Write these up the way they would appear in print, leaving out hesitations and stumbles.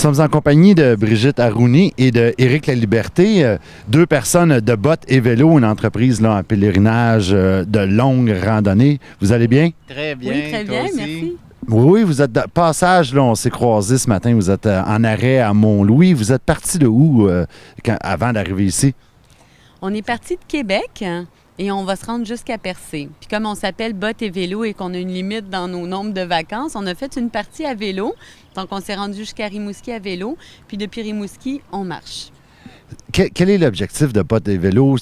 Nous sommes en compagnie de Brigitte Arouni et de Éric Laliberté, deux personnes de Bottes et Vélo, une entreprise là, en pèlerinage de longue randonnée. Vous allez bien? Très bien, Oui, très toi bien, aussi? merci. Oui, vous êtes de passage, là, on s'est croisés ce matin, vous êtes en arrêt à Mont-Louis. Vous êtes parti de où avant d'arriver ici? On est parti de Québec et on va se rendre jusqu'à Percé. Puis comme on s'appelle Bottes et Vélo et qu'on a une limite dans nos nombres de vacances, on a fait une partie à vélo. Donc on s'est rendu jusqu'à Rimouski à vélo. Puis depuis Rimouski, on marche. Quel est l'objectif de Bottes et Vélo?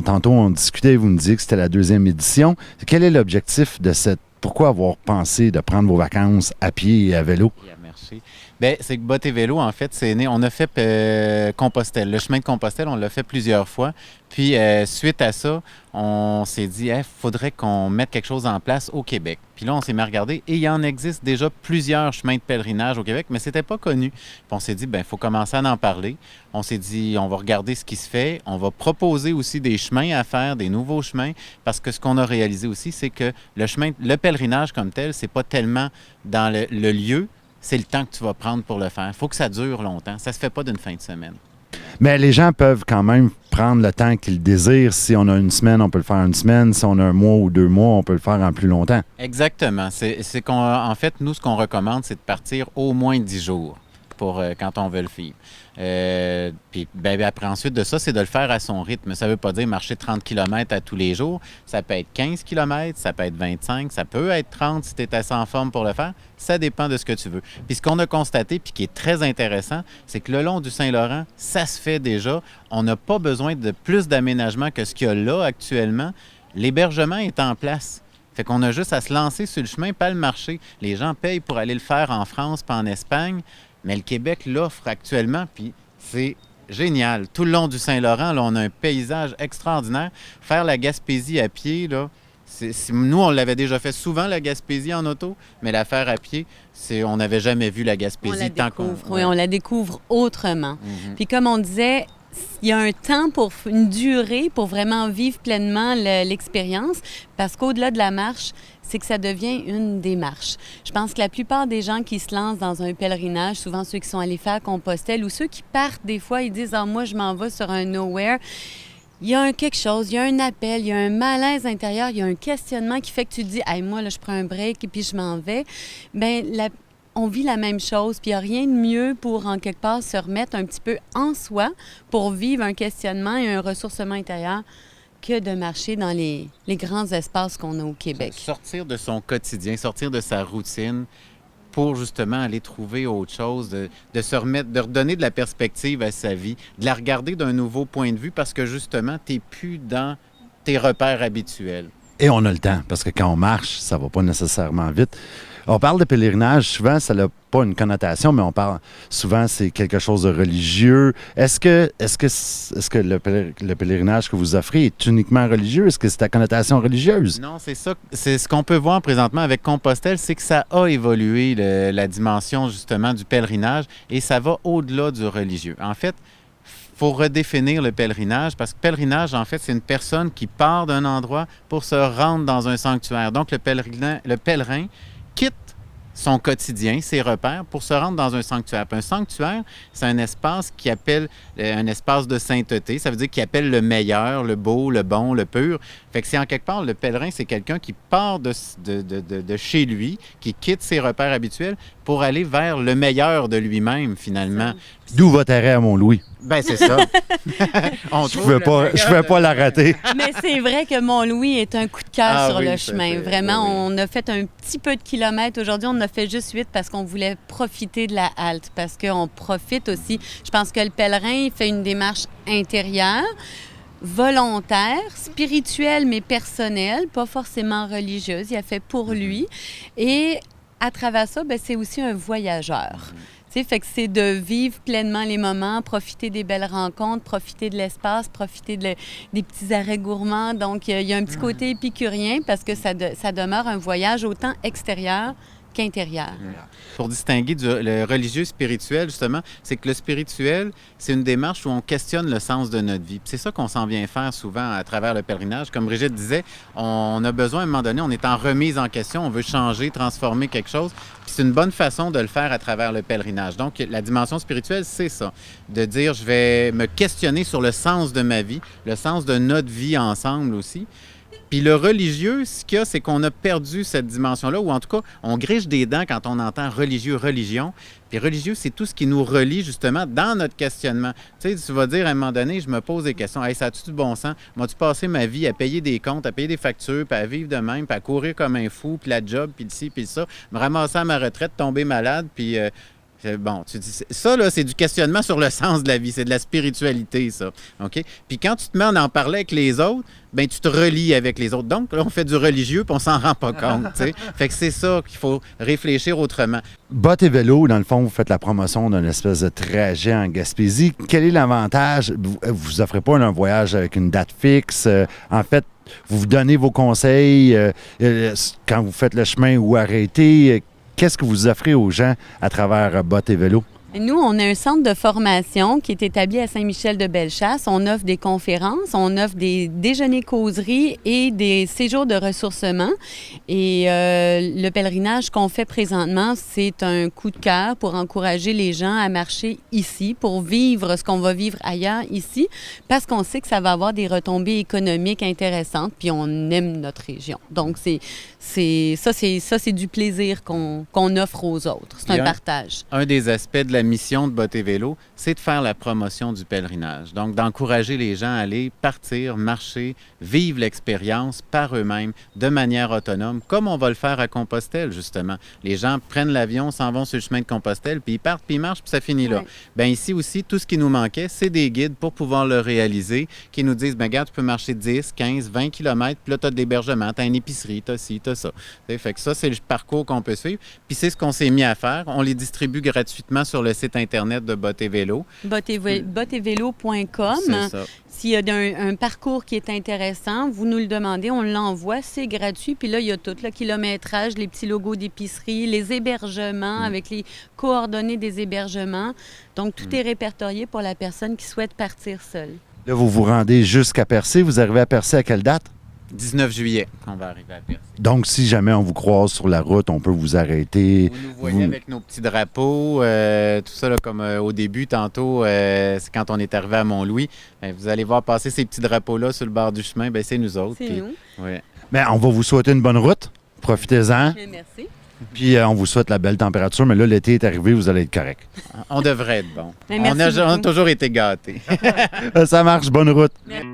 Tantôt, on discutait, vous me disiez que c'était la 2e édition. Quel est l'objectif de cette... Pourquoi avoir pensé de prendre vos vacances à pied et à vélo? Yeah, merci. Bien, c'est que Bottes et Vélo, en fait, c'est né. On a fait Compostelle. Le chemin de Compostelle, on l'a fait plusieurs fois. Puis, suite à ça, on s'est dit, il faudrait qu'on mette quelque chose en place au Québec. Puis là, on s'est mis à regarder et il en existe déjà plusieurs chemins de pèlerinage au Québec, mais c'était pas connu. Puis on s'est dit, il faut commencer à en parler. On s'est dit, on va regarder ce qui se fait. On va proposer aussi des chemins à faire, des nouveaux chemins, parce que ce qu'on a réalisé aussi, c'est que le pèlerinage comme tel, c'est pas tellement dans le lieu, c'est le temps que tu vas prendre pour le faire. Il faut que ça dure longtemps. Ça se fait pas d'une fin de semaine. Mais les gens peuvent quand même prendre le temps qu'ils désirent. Si on a une semaine, on peut le faire une semaine. Si on a un mois ou 2 mois, on peut le faire en plus longtemps. Exactement. En fait, nous, ce qu'on recommande, c'est de partir au moins 10 jours pour quand on veut le faire. Puis après, ensuite de ça, c'est de le faire à son rythme. Ça ne veut pas dire marcher 30 km à tous les jours. Ça peut être 15 km, ça peut être 25, ça peut être 30 si tu es assez en forme pour le faire. Ça dépend de ce que tu veux. Puis ce qu'on a constaté, puis qui est très intéressant, c'est que le long du Saint-Laurent, ça se fait déjà. On n'a pas besoin de plus d'aménagement que ce qu'il y a là actuellement. L'hébergement est en place. Fait qu'on a juste à se lancer sur le chemin, pas le marcher. Les gens payent pour aller le faire en France, pas en Espagne. Mais le Québec l'offre actuellement, puis c'est génial. Tout le long du Saint-Laurent, là, on a un paysage extraordinaire. Faire la Gaspésie à pied, là, nous, on l'avait déjà fait souvent, la Gaspésie en auto, mais la faire à pied, on n'avait jamais vu la Gaspésie tant qu'on... Oui, on la découvre autrement. Mm-hmm. Puis comme on disait, il y a un temps une durée pour vraiment vivre pleinement l'expérience, parce qu'au-delà de la marche, c'est que ça devient une démarche. Je pense que la plupart des gens qui se lancent dans un pèlerinage, souvent ceux qui sont allés faire Compostelle ou ceux qui partent des fois, ils disent « Ah, moi, je m'en vais sur un nowhere ». Il y a quelque chose, il y a un appel, il y a un malaise intérieur, il y a un questionnement qui fait que tu te dis « Hey, moi, là, je prends un break et puis je m'en vais ». Bien, on vit la même chose, puis il n'y a rien de mieux pour, en quelque part, se remettre un petit peu en soi pour vivre un questionnement et un ressourcement intérieur que de marcher dans les grands espaces qu'on a au Québec. Sortir de son quotidien, sortir de sa routine pour justement aller trouver autre chose, de se remettre, de redonner de la perspective à sa vie, de la regarder d'un nouveau point de vue parce que justement, tu n'es plus dans tes repères habituels. Et on a le temps, parce que quand on marche, ça va pas nécessairement vite. On parle de pèlerinage, souvent, ça n'a pas une connotation, mais on parle souvent, c'est quelque chose de religieux. Est-ce que le pèlerinage que vous offrez est uniquement religieux? Est-ce que c'est à connotation religieuse? Non, c'est ça. C'est ce qu'on peut voir présentement avec Compostelle, c'est que ça a évolué, la dimension justement du pèlerinage, et ça va au-delà du religieux. En fait, il faut redéfinir le pèlerinage, parce que pèlerinage, en fait, c'est une personne qui part d'un endroit pour se rendre dans un sanctuaire. Donc, le pèlerin quitte son quotidien, ses repères, pour se rendre dans un sanctuaire. Puis un sanctuaire, c'est un espace qui appelle un espace de sainteté. Ça veut dire qu'il appelle le meilleur, le beau, le bon, le pur. Fait que c'est en quelque part, le pèlerin, c'est quelqu'un qui part de chez lui, qui quitte ses repères habituels pour aller vers le meilleur de lui-même, finalement. D'où votre arrêt à Mont-Louis? Ben c'est ça. Je ne pouvais pas la rater. Mais c'est vrai que Mont-Louis est un coup de cœur sur oui, le chemin. Vraiment, on a fait un petit peu de kilomètres. Aujourd'hui, on en a fait juste 8 parce qu'on voulait profiter de la halte, parce qu'on profite aussi. Je pense que le pèlerin, il fait une démarche intérieure, volontaire, spirituelle, mais personnelle, pas forcément religieuse. Il a fait pour lui. Et à travers ça, bien, c'est aussi un voyageur. Fait que c'est de vivre pleinement les moments, profiter des belles rencontres, profiter de l'espace, profiter des petits arrêts gourmands. Donc, il y a un petit côté épicurien parce que ça demeure un voyage autant extérieur qu'intérieure. Pour distinguer le religieux spirituel, justement, c'est que le spirituel, c'est une démarche où on questionne le sens de notre vie. Puis c'est ça qu'on s'en vient faire souvent à travers le pèlerinage. Comme Brigitte disait, on a besoin, à un moment donné, on est en remise en question, on veut changer, transformer quelque chose. Puis c'est une bonne façon de le faire à travers le pèlerinage. Donc, la dimension spirituelle, c'est ça. De dire, je vais me questionner sur le sens de ma vie, le sens de notre vie ensemble aussi. Puis le religieux, ce qu'il y a, c'est qu'on a perdu cette dimension-là, ou en tout cas, on griche des dents quand on entend religieux, religion. Puis religieux, c'est tout ce qui nous relie justement dans notre questionnement. Tu sais, tu vas dire à un moment donné, je me pose des questions. Hey, ça a-tu du bon sens? M'as-tu passé ma vie à payer des comptes, à payer des factures, puis à vivre de même, puis à courir comme un fou, puis la job, puis le ci, puis le ça, me ramasser à ma retraite, tomber malade, puis... bon, tu dis, ça, là, c'est du questionnement sur le sens de la vie. C'est de la spiritualité, ça. OK? Puis quand tu te mets à en parler avec les autres, bien, tu te relies avec les autres. Donc, là, on fait du religieux, puis on s'en rend pas compte, tu sais. Fait que c'est ça qu'il faut réfléchir autrement. Bottes et vélo, dans le fond, vous faites la promotion d'un espèce de trajet en Gaspésie. Quel est l'avantage? Vous offrez pas un voyage avec une date fixe. En fait, vous donnez vos conseils quand vous faites le chemin ou arrêtez. Qu'est-ce que vous offrez aux gens à travers Bottes et vélo? Nous, on a un centre de formation qui est établi à Saint-Michel-de-Bellechasse. On offre des conférences, on offre des déjeuners-causeries et des séjours de ressourcement. Et le pèlerinage qu'on fait présentement, c'est un coup de cœur pour encourager les gens à marcher ici, pour vivre ce qu'on va vivre ailleurs ici, parce qu'on sait que ça va avoir des retombées économiques intéressantes, puis on aime notre région. Donc, c'est du plaisir qu'on offre aux autres. C'est un partage. Un des aspects de la mission de Bottes et vélo, c'est de faire la promotion du pèlerinage. Donc, d'encourager les gens à aller partir, marcher, vivre l'expérience par eux-mêmes, de manière autonome, comme on va le faire à Compostelle, justement. Les gens prennent l'avion, s'en vont sur le chemin de Compostelle, puis ils partent, puis ils marchent, puis ça finit là. Ouais. Bien, ici aussi, tout ce qui nous manquait, c'est des guides pour pouvoir le réaliser, qui nous disent, bien, regarde, tu peux marcher 10, 15, 20 km, puis là, tu as de l'hébergement, tu as une épicerie, tu as ci, tu as ça. Fait que ça, c'est le parcours qu'on peut suivre. Puis c'est ce qu'on s'est mis à faire. On les distribue gratuitement sur le site Internet de Bottes et vélo. Bottesvélo.com. C'est ça. S'il y a un parcours qui est intéressant, vous nous le demandez, on l'envoie, c'est gratuit. Puis là, il y a tout, le kilométrage, les petits logos d'épicerie, les hébergements avec les coordonnées des hébergements. Donc, tout est répertorié pour la personne qui souhaite partir seule. Là, vous vous rendez jusqu'à Percé. Vous arrivez à Percé à quelle date? 19 juillet, on va arriver à Percé. Donc, si jamais on vous croise sur la route, on peut vous arrêter. Vous nous voyez avec nos petits drapeaux, tout ça, là, comme au début, tantôt, c'est quand on est arrivé à Mont-Louis. Bien, vous allez voir passer ces petits drapeaux-là sur le bord du chemin, bien, c'est nous autres. C'est puis, nous. ouais. Mais on va vous souhaiter une bonne route. Profitez-en. Merci. Puis on vous souhaite la belle température. Mais là, l'été est arrivé, vous allez être correct. On devrait être bon. Mais merci On a beaucoup. toujours été gâtés. Ça marche. Bonne route. Merci.